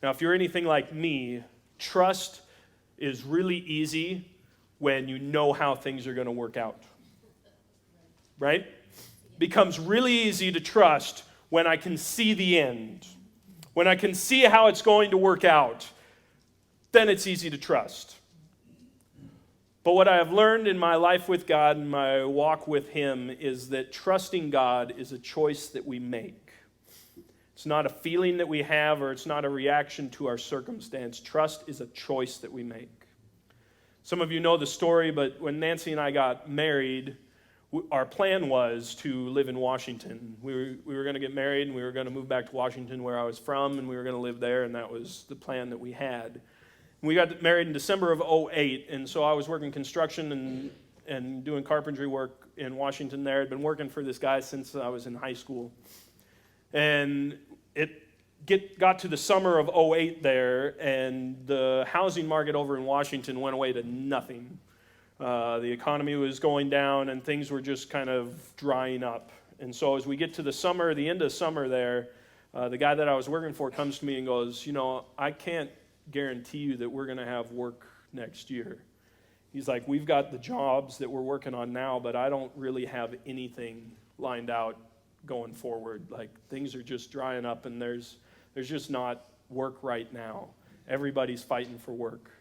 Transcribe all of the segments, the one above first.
Now, if you're anything like me, trust is really easy when you know how things are going to work out. Right? Becomes really easy to trust when I can see the end. When I can see how it's going to work out, then it's easy to trust. But what I have learned in my life with God and my walk with Him is that trusting God is a choice that we make. It's not a feeling that we have, or it's not a reaction to our circumstance. Trust is a choice that we make. Some of you know the story, but when Nancy and I got married, our plan was to live in Washington. We were going to get married, and we were going to move back to Washington, where I was from, and we were going to live there, and that was the plan that we had. We got married in December of 2008, and so I was working construction and doing carpentry work in Washington there. I'd been working for this guy since I was in high school. And it got to the summer of 2008 there, and the housing market over in Washington went away to nothing. The economy was going down, and things were just kind of drying up. And so as we get to the end of summer there, the guy that I was working for comes to me and goes, I can't guarantee you that we're going to have work next year. He's like, we've got the jobs that we're working on now, but I don't really have anything lined out going forward. Like, things are just drying up, and there's just not work right now. Everybody's fighting for work.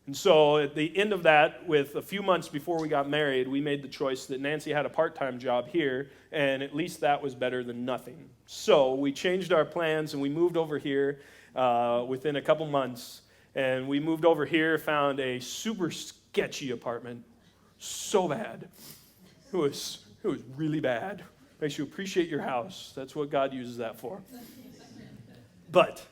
And so at the end of that, with a few months before we got married, we made the choice that Nancy had a part-time job here, and at least that was better than nothing. So we changed our plans, and we moved over here within a couple months. And we moved over here, found a super sketchy apartment. So bad. It was really bad. Makes you appreciate your house. That's what God uses that for. But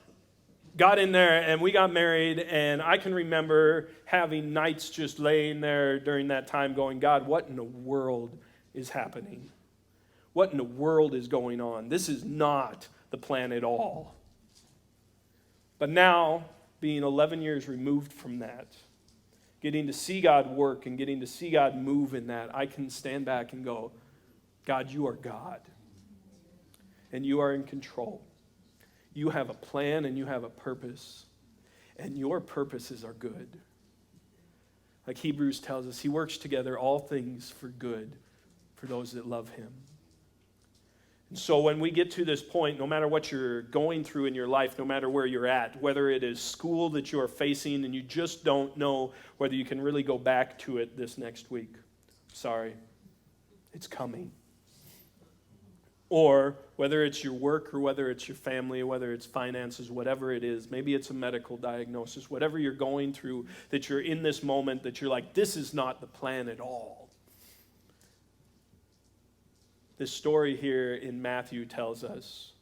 got in there, and we got married, and I can remember having nights just laying there during that time going, God, what in the world is happening? What in the world is going on? This is not the plan at all. But now, being 11 years removed from that, getting to see God work and getting to see God move in that, I can stand back and go, God, you are God. And you are in control. You have a plan and you have a purpose. And your purposes are good. Like Hebrews tells us, He works together all things for good for those that love Him. And so when we get to this point, no matter what you're going through in your life, no matter where you're at, whether it is school that you are facing and you just don't know whether you can really go back to it this next week, sorry, it's coming. Or whether it's your work or whether it's your family or whether it's finances, whatever it is, maybe it's a medical diagnosis, whatever you're going through, that you're in this moment that you're like, this is not the plan at all. This story here in Matthew tells us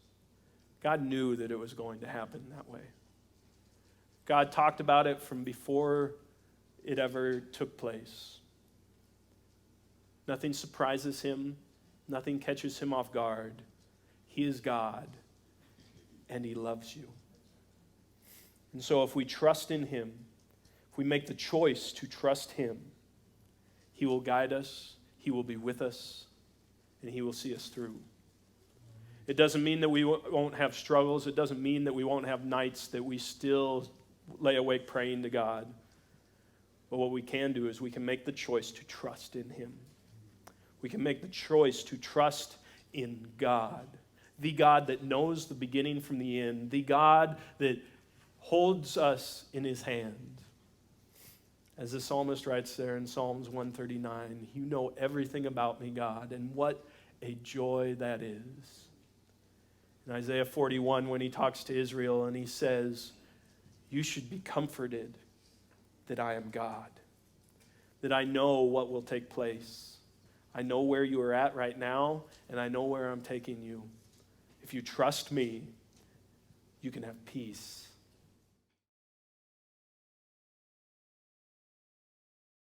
God knew that it was going to happen that way. God talked about it from before it ever took place. Nothing surprises Him. Nothing catches Him off guard. He is God, and He loves you. And so if we trust in Him, if we make the choice to trust Him, He will guide us, He will be with us, and He will see us through. It doesn't mean that we won't have struggles. It doesn't mean that we won't have nights that we still lay awake praying to God. But what we can do is we can make the choice to trust in Him. We can make the choice to trust in God, the God that knows the beginning from the end, the God that holds us in His hand. As the psalmist writes there in Psalms 139, you know everything about me, God, and what a joy that is. In Isaiah 41, when he talks to Israel and he says, you should be comforted that I am God, that I know what will take place. I know where you are at right now, and I know where I'm taking you. If you trust me, you can have peace.